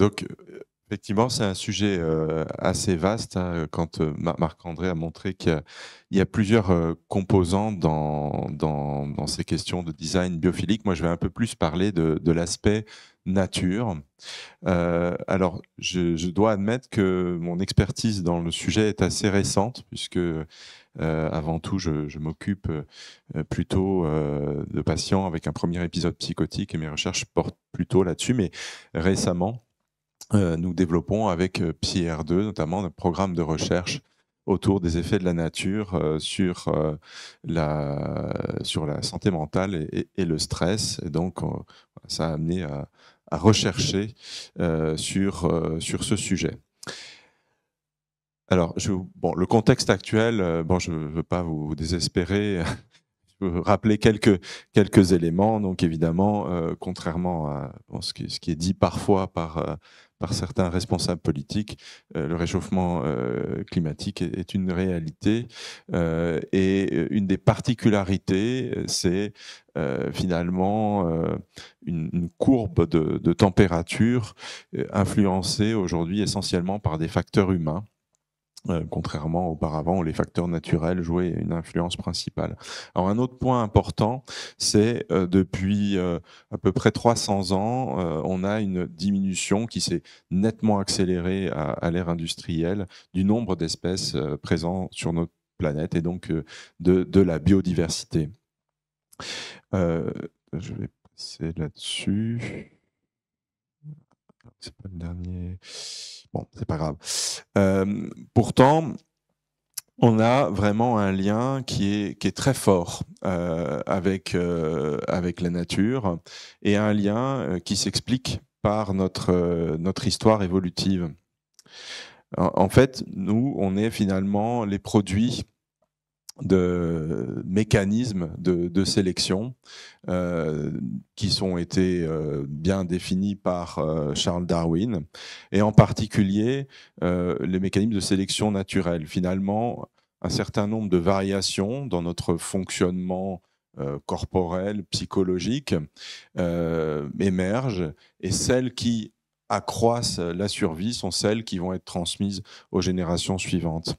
Donc, effectivement, c'est un sujet assez vaste, hein, quand Marc-André a montré qu'il y a plusieurs composants dans ces questions de design biophilique. Moi, je vais un peu plus parler de l'aspect nature. Alors, je dois admettre que mon expertise dans le sujet est assez récente, puisque avant tout, je m'occupe plutôt de patients avec un premier épisode psychotique et mes recherches portent plutôt là-dessus. Mais récemment, nous développons avec PsyR2 notamment un programme de recherche autour des effets de la nature sur la santé mentale et le stress. Et donc, ça a amené à rechercher sur ce sujet. Alors, le contexte actuel, je ne veux pas vous désespérer. Je veux rappeler quelques éléments. Donc, évidemment, contrairement à ce qui est dit parfois par certains responsables politiques, le réchauffement climatique est une réalité. Et une des particularités, c'est finalement une courbe de température influencée aujourd'hui essentiellement par des facteurs humains. Contrairement auparavant où les facteurs naturels jouaient une influence principale. Alors un autre point important, c'est depuis à peu près 300 ans, on a une diminution qui s'est nettement accélérée à l'ère industrielle du nombre d'espèces présentes sur notre planète et donc de la biodiversité. Je vais passer là-dessus. C'est pas le dernier. Bon, c'est pas grave. Pourtant, on a vraiment un lien qui est très fort avec la nature et un lien qui s'explique par notre histoire évolutive. En fait, nous, on est finalement les produits de mécanismes de sélection qui ont été bien définis par Charles Darwin, et en particulier les mécanismes de sélection naturelle. Finalement, un certain nombre de variations dans notre fonctionnement corporel, psychologique, émergent, et celles qui accroissent la survie sont celles qui vont être transmises aux générations suivantes.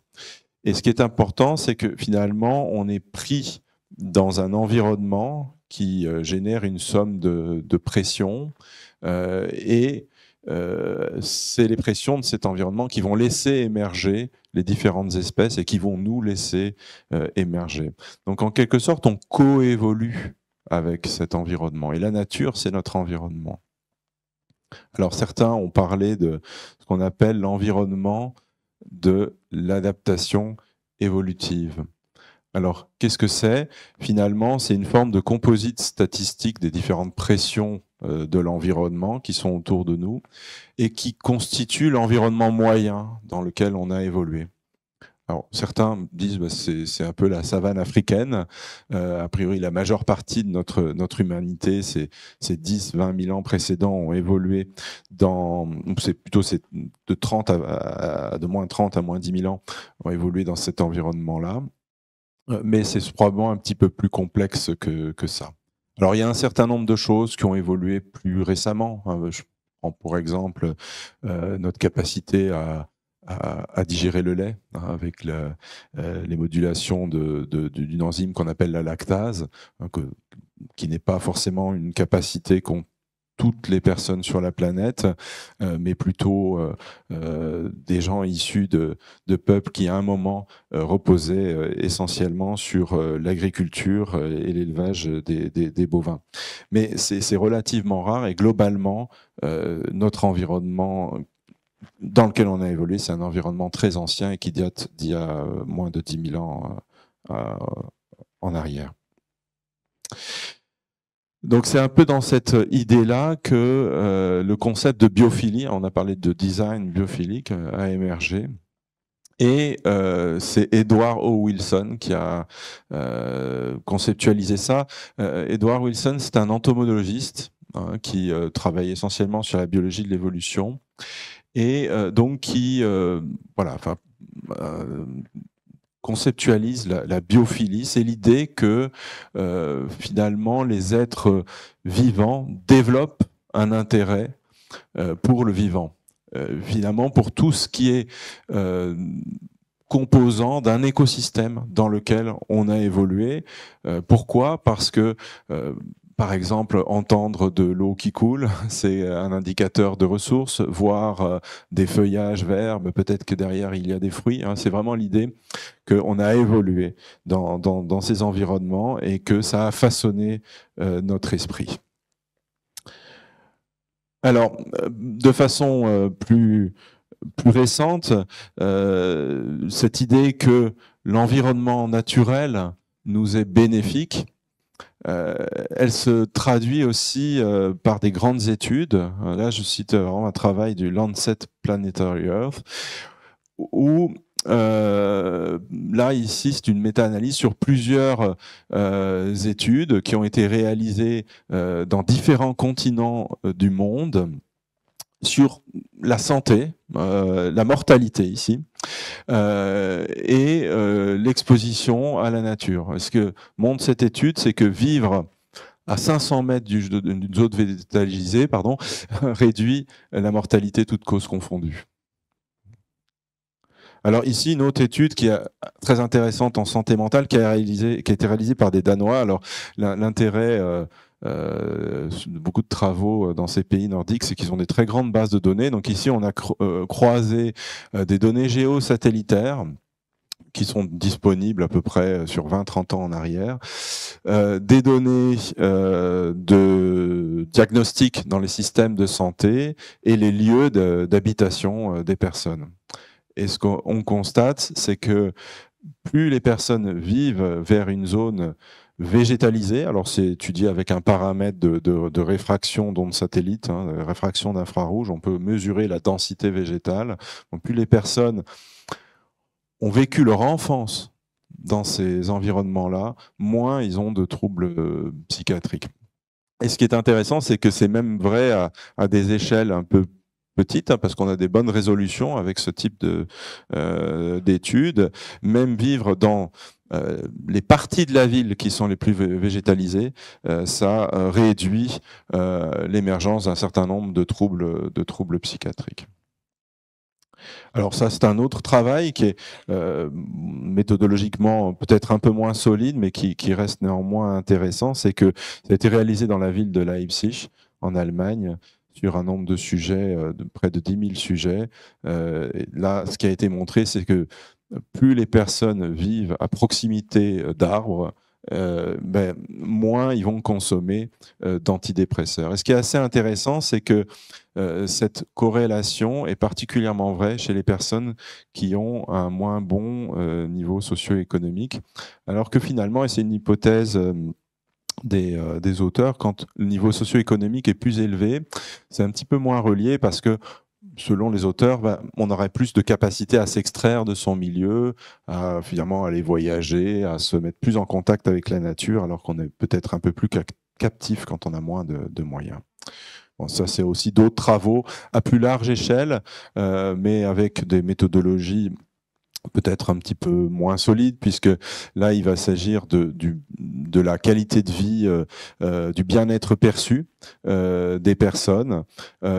Et ce qui est important, c'est que finalement, on est pris dans un environnement qui génère une somme de pressions, et c'est les pressions de cet environnement qui vont laisser émerger les différentes espèces et qui vont nous laisser émerger. Donc en quelque sorte, on coévolue avec cet environnement. Et la nature, c'est notre environnement. Alors certains ont parlé de ce qu'on appelle l'environnement de l'adaptation évolutive. Alors, qu'est-ce que c'est ? Finalement, c'est une forme de composite statistique des différentes pressions de l'environnement qui sont autour de nous et qui constitue l'environnement moyen dans lequel on a évolué. Alors, certains disent que c'est un peu la savane africaine. A priori, la majeure partie de notre humanité, ces 10-20 000 ans précédents, ont évolué c'est plutôt de moins 30 à moins 10 000 ans, ont évolué dans cet environnement-là. Mais c'est probablement un petit peu plus complexe que ça. Alors, il y a un certain nombre de choses qui ont évolué plus récemment. Je prends pour exemple notre capacité à digérer le lait, avec les modulations d'une enzyme qu'on appelle la lactase, qui n'est pas forcément une capacité qu'ont toutes les personnes sur la planète, mais plutôt des gens issus de peuples qui à un moment reposaient essentiellement sur l'agriculture et l'élevage des bovins. Mais c'est relativement rare, et globalement, notre environnement dans lequel on a évolué, c'est un environnement très ancien et qui date d'il y a moins de 10 000 ans en arrière. Donc c'est un peu dans cette idée-là que le concept de biophilie, on a parlé de design biophilique, a émergé. Et c'est Edward O. Wilson qui a conceptualisé ça. Edward Wilson, c'est un entomologiste qui travaille essentiellement sur la biologie de l'évolution, et donc qui conceptualise la biophilie. C'est l'idée que finalement les êtres vivants développent un intérêt pour le vivant. finalement pour tout ce qui est composant d'un écosystème dans lequel on a évolué. Pourquoi ? Parce que par exemple, entendre de l'eau qui coule, c'est un indicateur de ressources, voir des feuillages verts, mais peut-être que derrière il y a des fruits. Hein. C'est vraiment l'idée qu'on a évolué dans ces environnements et que ça a façonné notre esprit. Alors, de façon plus récente, cette idée que l'environnement naturel nous est bénéfique, elle se traduit aussi par des grandes études. Là, je cite vraiment un travail du Lancet Planetary Earth, où là, ici, c'est une méta-analyse sur plusieurs études qui ont été réalisées dans différents continents du monde sur la santé, la mortalité ici, et l'exposition à la nature. Ce que montre cette étude, c'est que vivre à 500 mètres d'une zone végétalisée, réduit la mortalité toutes causes confondues. Alors ici, une autre étude qui est très intéressante en santé mentale, qui a été réalisée par des Danois. Alors l'intérêt de beaucoup de travaux dans ces pays nordiques, c'est qu'ils ont des très grandes bases de données. Donc ici, on a croisé des données géosatellitaires qui sont disponibles à peu près sur 20-30 ans en arrière, des données de diagnostic dans les systèmes de santé et les lieux d'habitation des personnes. Et ce qu'on constate, c'est que plus les personnes vivent vers une zone végétalisée, alors c'est étudié avec un paramètre de réfraction d'ondes satellites, réfraction d'infrarouge, on peut mesurer la densité végétale. Donc, plus les personnes ont vécu leur enfance dans ces environnements-là, moins ils ont de troubles psychiatriques. Et ce qui est intéressant, c'est que c'est même vrai à des échelles un peu petites, parce qu'on a des bonnes résolutions avec ce type d'études. Même vivre dans les parties de la ville qui sont les plus végétalisées, ça réduit l'émergence d'un certain nombre de troubles psychiatriques. Alors ça, c'est un autre travail qui est méthodologiquement peut-être un peu moins solide, mais qui reste néanmoins intéressant. C'est que ça a été réalisé dans la ville de Leipzig, en Allemagne, sur un nombre de sujets, de près de 10 000 sujets. Et là, ce qui a été montré, c'est que plus les personnes vivent à proximité d'arbres, moins ils vont consommer d'antidépresseurs. Et ce qui est assez intéressant, c'est que cette corrélation est particulièrement vraie chez les personnes qui ont un moins bon niveau socio-économique, alors que finalement, et c'est une hypothèse des auteurs, quand le niveau socio-économique est plus élevé, c'est un petit peu moins relié parce que selon les auteurs, on aurait plus de capacité à s'extraire de son milieu, à finalement aller voyager, à se mettre plus en contact avec la nature, alors qu'on est peut-être un peu plus captif quand on a moins de moyens. Bon, ça, c'est aussi d'autres travaux à plus large échelle, mais avec des méthodologies peut-être un petit peu moins solide, puisque là, il va s'agir de la qualité de vie, du bien-être perçu des personnes,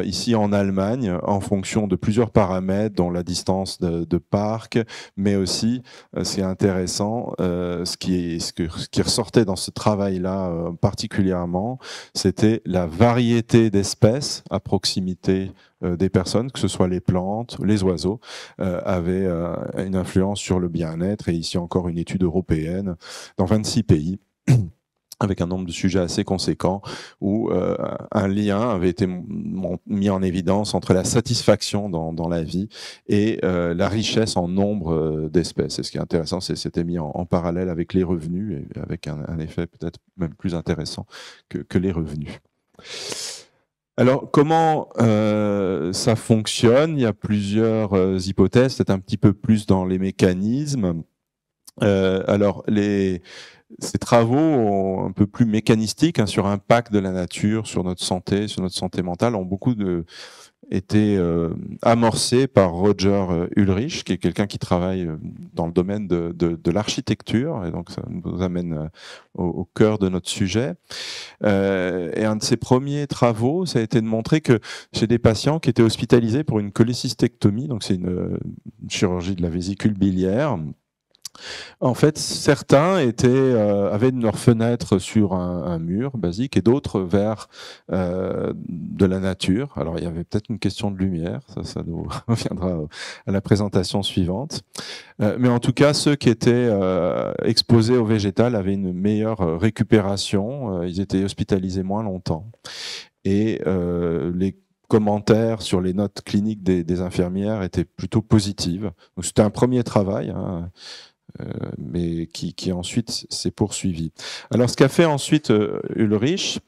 ici en Allemagne, en fonction de plusieurs paramètres, dont la distance de parc, mais aussi, c'est intéressant, ce qui ressortait dans ce travail-là particulièrement, c'était la variété d'espèces à proximité des personnes, que ce soit les plantes, les oiseaux, avaient une influence sur le bien-être. Et ici encore une étude européenne dans 26 pays, avec un nombre de sujets assez conséquent, où un lien avait été mis en évidence entre la satisfaction dans la vie et la richesse en nombre d'espèces. Et ce qui est intéressant, c'est que c'était mis en parallèle avec les revenus, et avec un effet peut-être même plus intéressant que les revenus. Alors, comment ça fonctionne ? Il y a plusieurs hypothèses, peut-être un petit peu plus dans les mécanismes. Alors, ces travaux un peu plus mécanistiques sur l'impact de la nature sur notre santé mentale ont beaucoup été amorcé par Roger Ulrich, qui est quelqu'un qui travaille dans le domaine de l'architecture, et donc ça nous amène au cœur de notre sujet. Et un de ses premiers travaux, ça a été de montrer que chez des patients qui étaient hospitalisés pour une cholécystectomie, donc c'est une chirurgie de la vésicule biliaire, en fait, certains avaient leur fenêtre sur un mur basique et d'autres vers de la nature. Alors, il y avait peut-être une question de lumière, ça nous reviendra à la présentation suivante. Mais en tout cas, ceux qui étaient exposés au végétal avaient une meilleure récupération, ils étaient hospitalisés moins longtemps. Et les commentaires sur les notes cliniques des infirmières étaient plutôt positives. Donc, c'était un premier travail, hein, mais qui ensuite s'est poursuivi. Alors, ce qu'a fait ensuite Ulrich,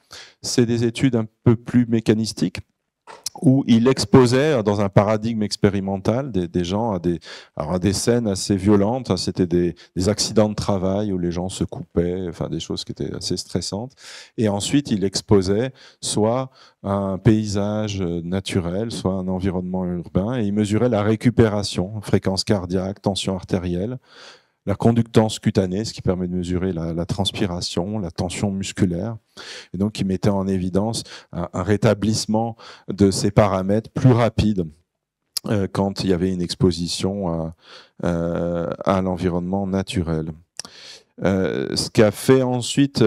c'est des études un peu plus mécanistiques, où il exposait dans un paradigme expérimental des gens à des scènes assez violentes. C'était des accidents de travail où les gens se coupaient, enfin des choses qui étaient assez stressantes. Et ensuite, il exposait soit un paysage naturel, soit un environnement urbain, et il mesurait la récupération, fréquence cardiaque, tension artérielle, la conductance cutanée, ce qui permet de mesurer la transpiration, la tension musculaire. Et donc, il mettait en évidence un rétablissement de ces paramètres plus rapide quand il y avait une exposition à l'environnement naturel. Ce qu'a fait ensuite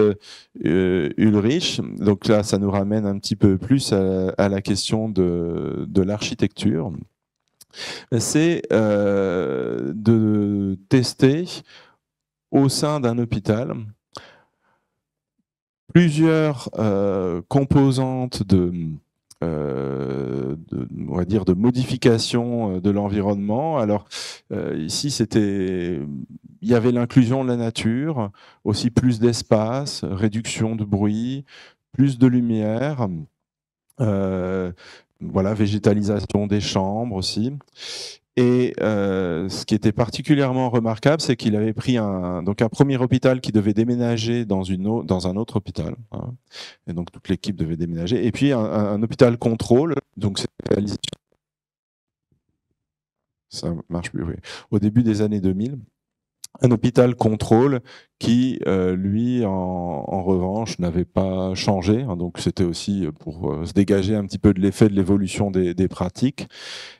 Ulrich, donc là, ça nous ramène un petit peu plus à la question de l'architecture, c'est de tester au sein d'un hôpital plusieurs composantes on va dire de modification de l'environnement. Alors ici, il y avait l'inclusion de la nature, aussi plus d'espace, réduction de bruit, plus de lumière. Voilà, végétalisation des chambres aussi. Et ce qui était particulièrement remarquable, c'est qu'il avait pris un premier hôpital qui devait déménager dans un autre hôpital. Hein, et donc toute l'équipe devait déménager. Et puis un hôpital contrôle. Donc c'est réalisé. Ça marche plus. Oui. Au début des années 2000. Un hôpital contrôle qui, lui, en revanche, n'avait pas changé. Hein, donc c'était aussi pour se dégager un petit peu de l'effet de l'évolution des pratiques.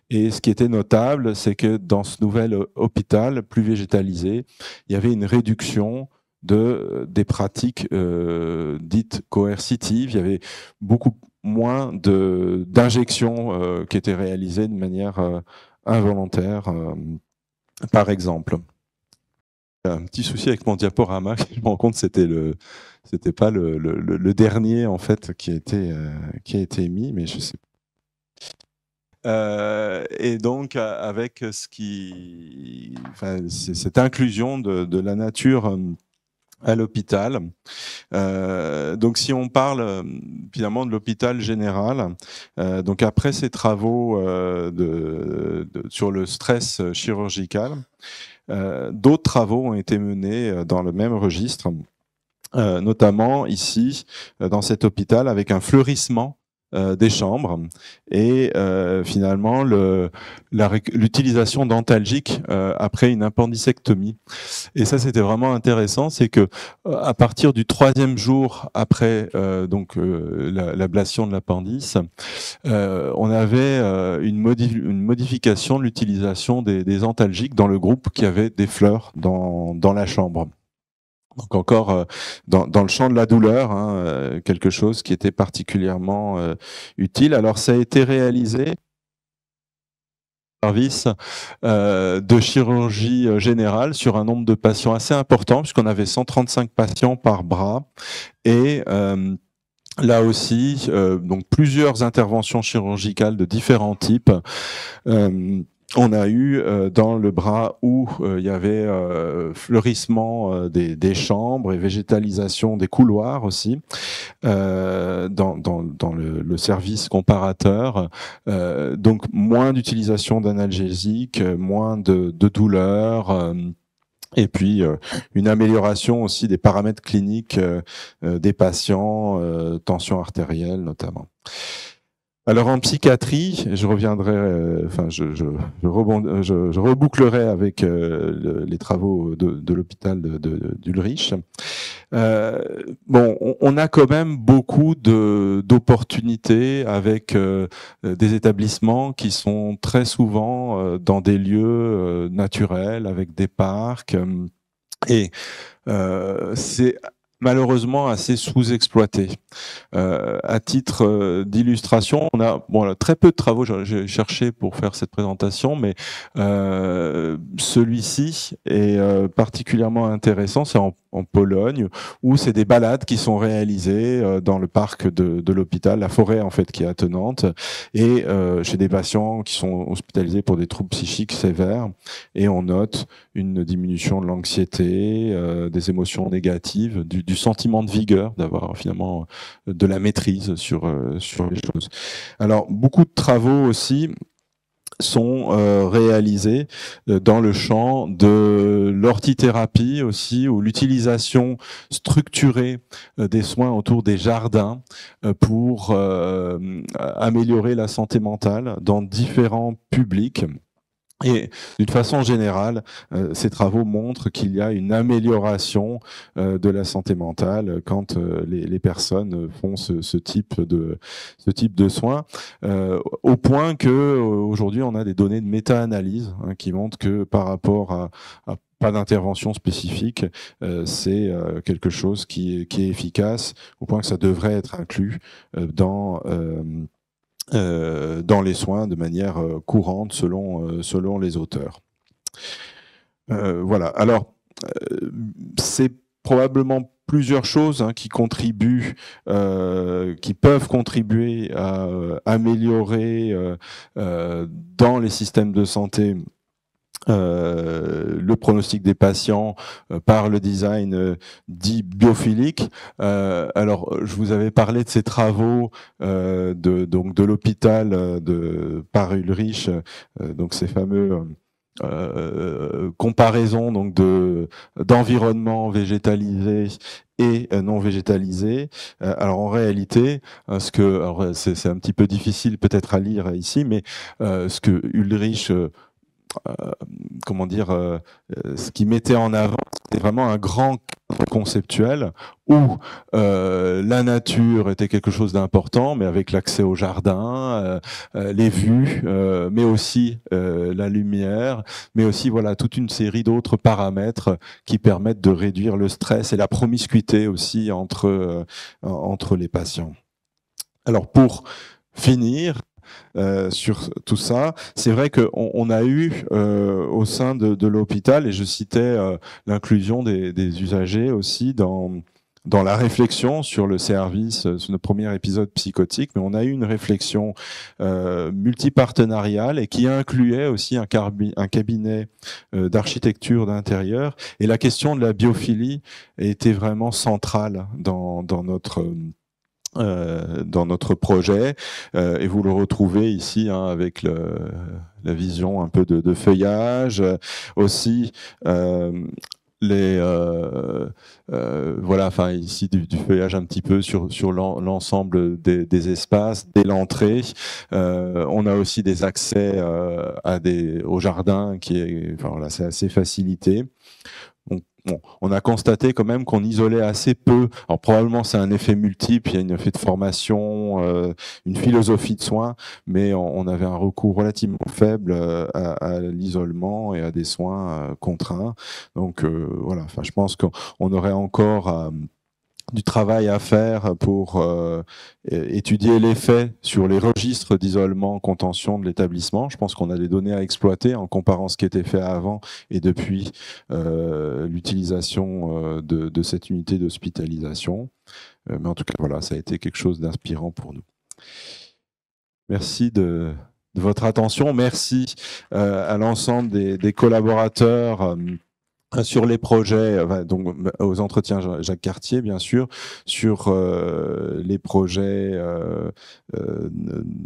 Et ce qui était notable, c'est que dans ce nouvel hôpital plus végétalisé, il y avait une réduction des pratiques dites coercitives. Il y avait beaucoup moins d'injections qui étaient réalisées de manière involontaire, par exemple. Un petit souci avec mon diaporama, je me rends compte c'était pas le dernier en fait qui a été mis, mais je sais. Et donc avec cette inclusion de la nature à l'hôpital. Donc si on parle finalement de l'hôpital général, donc après ces travaux sur le stress chirurgical, d'autres travaux ont été menés dans le même registre, notamment ici, dans cet hôpital, avec un fleurissement des chambres et finalement l'utilisation d'antalgiques après une appendicectomie. Et ça, c'était vraiment intéressant, c'est que à partir du 3e jour après l'ablation de l'appendice, on avait une modification de l'utilisation des antalgiques dans le groupe qui avait des fleurs dans la chambre. Donc encore dans le champ de la douleur, hein, quelque chose qui était particulièrement utile. Alors ça a été réalisé service de chirurgie générale sur un nombre de patients assez important, puisqu'on avait 135 patients par bras. Et là aussi, donc plusieurs interventions chirurgicales de différents types. On a eu dans le bras où il y avait fleurissement des chambres et végétalisation des couloirs aussi, dans le service comparateur. Donc moins d'utilisation d'analgésiques, moins de douleurs. Et puis une amélioration aussi des paramètres cliniques des patients, tension artérielle notamment. Alors en psychiatrie, je reviendrai, enfin je rebouclerai avec les travaux de l'hôpital d'Ulrich. Bon, on a quand même beaucoup d'opportunités avec des établissements qui sont très souvent dans des lieux naturels, avec des parcs. Et c'est malheureusement assez sous-exploité. À titre d'illustration, on a très peu de travaux, j'ai cherché pour faire cette présentation, mais celui-ci est particulièrement intéressant, c'est en Pologne, où c'est des balades qui sont réalisées dans le parc de l'hôpital, la forêt en fait qui est attenante, et chez des patients qui sont hospitalisés pour des troubles psychiques sévères, et on note une diminution de l'anxiété, des émotions négatives, du sentiment de vigueur, d'avoir finalement de la maîtrise sur les choses. Alors, beaucoup de travaux aussi sont réalisés dans le champ de l'ortithérapie aussi, ou l'utilisation structurée des soins autour des jardins pour améliorer la santé mentale dans différents publics. Et d'une façon générale, ces travaux montrent qu'il y a une amélioration de la santé mentale quand les personnes font ce type de soins, au point que aujourd'hui on a des données de méta-analyse qui montrent que par rapport à pas d'intervention spécifique, c'est quelque chose qui est efficace, au point que ça devrait être inclus dans les soins de manière courante selon les auteurs. Voilà. Alors, c'est probablement plusieurs choses qui contribuent, qui peuvent contribuer à améliorer dans les systèmes de santé le pronostic des patients par le design dit biophilique. Alors, je vous avais parlé de ces travaux de l'hôpital par Ulrich, donc ces fameux comparaisons donc d'environnement végétalisé et non végétalisé. Alors en réalité, c'est un petit peu difficile peut-être à lire ici, mais ce que Ulrich comment dire, ce qui mettait en avant, c'était vraiment un grand cadre conceptuel où la nature était quelque chose d'important, mais avec l'accès au jardin, les vues, mais aussi la lumière, mais aussi voilà toute une série d'autres paramètres qui permettent de réduire le stress et la promiscuité aussi entre les patients. Alors pour finir, sur tout ça. C'est vrai qu'on a eu au sein de l'hôpital, et je citais l'inclusion des usagers aussi dans la réflexion sur le service, sur notre premier épisode psychotique, mais on a eu une réflexion multipartenariale et qui incluait aussi un cabinet d'architecture d'intérieur. Et la question de la biophilie était vraiment centrale dans notre projet, et vous le retrouvez ici avec la vision un peu de feuillage, aussi voilà, enfin ici du feuillage un petit peu sur l'ensemble des espaces dès l'entrée. On a aussi des accès au jardin voilà, c'est assez facilité. Donc, bon, on a constaté quand même qu'on isolait assez peu. Alors probablement c'est un effet multiple, il y a un effet de formation, une philosophie de soins, mais on avait un recours relativement faible à l'isolement et à des soins contraints. Donc voilà, enfin, je pense qu'on aurait encore du travail à faire pour étudier l'effet sur les registres d'isolement, contention de l'établissement. Je pense qu'on a des données à exploiter en comparant ce qui était fait avant et depuis l'utilisation de cette unité d'hospitalisation. Mais en tout cas, voilà, ça a été quelque chose d'inspirant pour nous. Merci de votre attention. Merci à l'ensemble des collaborateurs sur les projets, donc aux entretiens Jacques Cartier, bien sûr, sur les projets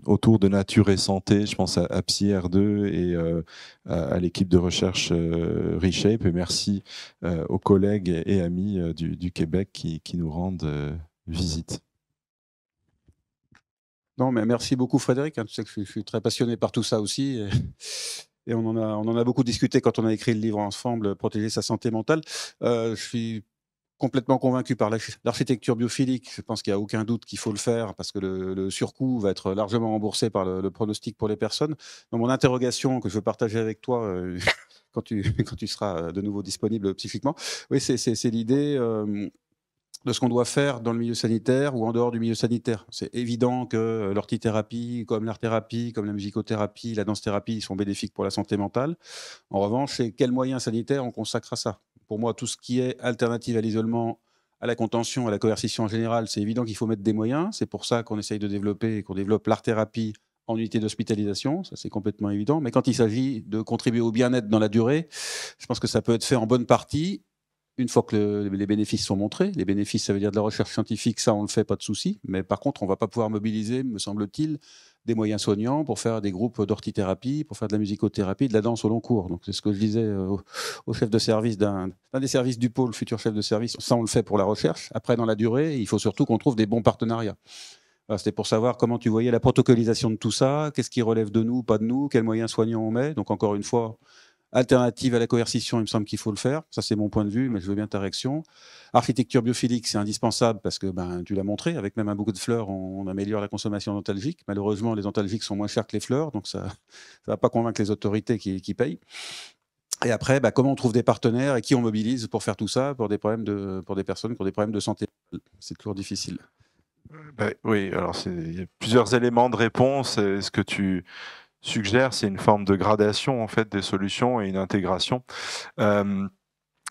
autour de nature et santé. Je pense à PsyR2 et à l'équipe de recherche Reshape. Et merci aux collègues et amis du Québec qui nous rendent visite. Non, mais merci beaucoup Frédéric, hein. Tu sais que je suis très passionné par tout ça aussi et on en a beaucoup discuté quand on a écrit le livre ensemble, «Protéger sa santé mentale». Je suis complètement convaincu par l'architecture biophilique. Je pense qu'il y a aucun doute qu'il faut le faire parce que le surcoût va être largement remboursé par le pronostic pour les personnes. Dans mon interrogation que je veux partager avec toi, quand tu quand tu seras, de nouveau disponible psychiquement, oui, c'est l'idée, de ce qu'on doit faire dans le milieu sanitaire ou en dehors du milieu sanitaire. C'est évident que l'orthithérapie, comme l'art-thérapie, comme la musicothérapie, la danse-thérapie sont bénéfiques pour la santé mentale. En revanche, c'est quels moyens sanitaires on consacre à ça? Pour moi, tout ce qui est alternative à l'isolement, à la contention, à la coercition en général, c'est évident qu'il faut mettre des moyens. C'est pour ça qu'on essaye de développer et qu'on développe l'art-thérapie en unité d'hospitalisation, ça c'est complètement évident. Mais quand il s'agit de contribuer au bien-être dans la durée, je pense que ça peut être fait en bonne partie une fois que les bénéfices sont montrés. Les bénéfices, ça veut dire de la recherche scientifique, ça on le fait, pas de souci. Mais par contre, on va pas pouvoir mobiliser, me semble-t-il, des moyens soignants pour faire des groupes d'orthithérapie, pour faire de la musicothérapie, de la danse au long cours. Donc c'est ce que je disais au chef de service d'un des services du pôle, futur chef de service. Ça on le fait pour la recherche. Après, dans la durée, il faut surtout qu'on trouve des bons partenariats. Voilà, c'était pour savoir comment tu voyais la protocolisation de tout ça, qu'est-ce qui relève de nous, pas de nous, quels moyens soignants on met. Donc encore une fois, alternative à la coercition, il me semble qu'il faut le faire. Ça, c'est mon point de vue, mais je veux bien ta réaction. Architecture biophilique, c'est indispensable parce que ben, tu l'as montré, avec même un bouquet de fleurs, on améliore la consommation d'antalgiques. Malheureusement, les antalgiques sont moins chers que les fleurs, donc ça ne va pas convaincre les autorités qui payent. Et après, bah, comment on trouve des partenaires et qui on mobilise pour faire tout ça pour des personnes qui ont des problèmes de santé. C'est toujours difficile. Bah, oui, alors il y a plusieurs éléments de réponse. Et ce que tu suggères, c'est une forme de gradation en fait des solutions et une intégration.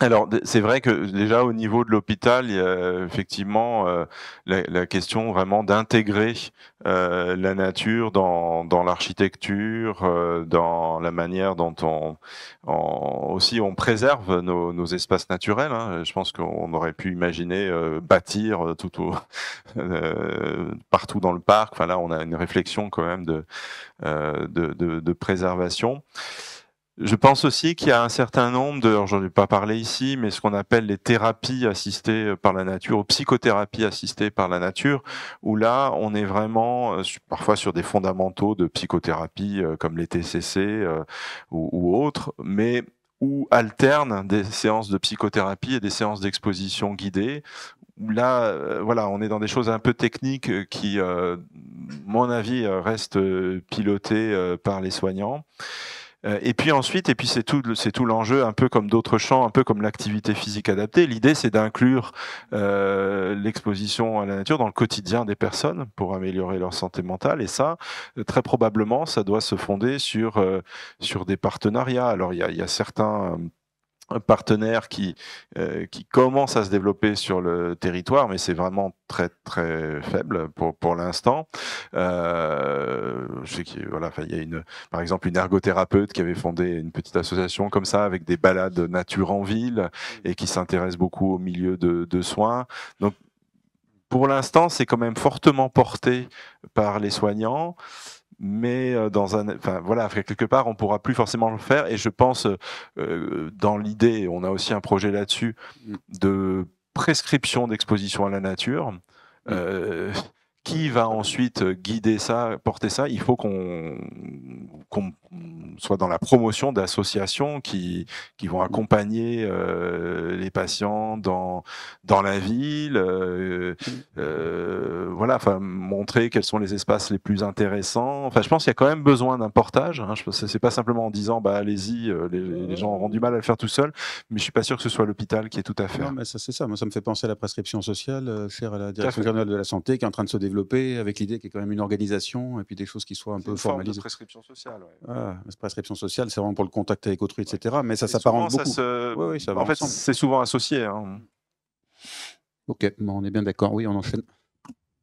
Alors, c'est vrai que déjà au niveau de l'hôpital, il y a effectivement la question vraiment d'intégrer la nature dans l'architecture, dans la manière dont aussi on préserve nos espaces naturels, hein. Je pense qu'on aurait pu imaginer bâtir partout dans le parc. Enfin là, on a une réflexion quand même de préservation. Je pense aussi qu'il y a un certain nombre alors j'en ai pas parlé ici, mais ce qu'on appelle les thérapies assistées par la nature, ou psychothérapies assistées par la nature, où là, on est vraiment parfois sur des fondamentaux de psychothérapie comme les TCC ou autres, mais où alternent des séances de psychothérapie et des séances d'exposition guidée. Où là, voilà, on est dans des choses un peu techniques qui, mon avis, restent pilotées par les soignants. Et puis ensuite, c'est tout l'enjeu, un peu comme d'autres champs, un peu comme l'activité physique adaptée. L'idée, c'est d'inclure l'exposition à la nature dans le quotidien des personnes pour améliorer leur santé mentale. Et ça, très probablement, ça doit se fonder sur des partenariats. Alors, il y a certains partenaires qui commencent à se développer sur le territoire, mais c'est vraiment très très faible pour l'instant. Je sais qu'il voilà, il y a par exemple une ergothérapeute qui avait fondé une petite association comme ça avec des balades nature en ville et qui s'intéresse beaucoup au milieu de soins. Donc pour l'instant, c'est quand même fortement porté par les soignants. Mais enfin voilà, quelque part, on pourra plus forcément le faire. Et je pense, dans l'idée, on a aussi un projet là-dessus de prescription d'exposition à la nature. Qui va ensuite guider ça, porter ça? Il faut qu'on soit dans la promotion d'associations qui vont accompagner les patients dans la ville, voilà, enfin montrer quels sont les espaces les plus intéressants. Enfin, je pense qu'il y a quand même besoin d'un portage. Hein. Je pense que c'est pas simplement en disant bah allez-y, les gens auront du mal à le faire tout seuls, mais je suis pas sûr que ce soit l'hôpital qui est tout à Non, faire. mais ça, c'est ça. Moi, ça me fait penser à la prescription sociale, chère à la Tout à Direction fait. générale de la santé, qui est en train de se développer, avec l'idée qu'il y ait quand même une organisation et puis des choses qui soient un C'est peu une forme de formalisées. prescription sociale. Ouais. Voilà, la prescription sociale, c'est vraiment pour le contact avec autrui, Ouais. etc. Mais ça Et souvent, s'apparente beaucoup. Oui, oui, ça va en fait, ensemble. c'est souvent associé. Hein. Ok, bon, on est bien d'accord. Oui, on enchaîne.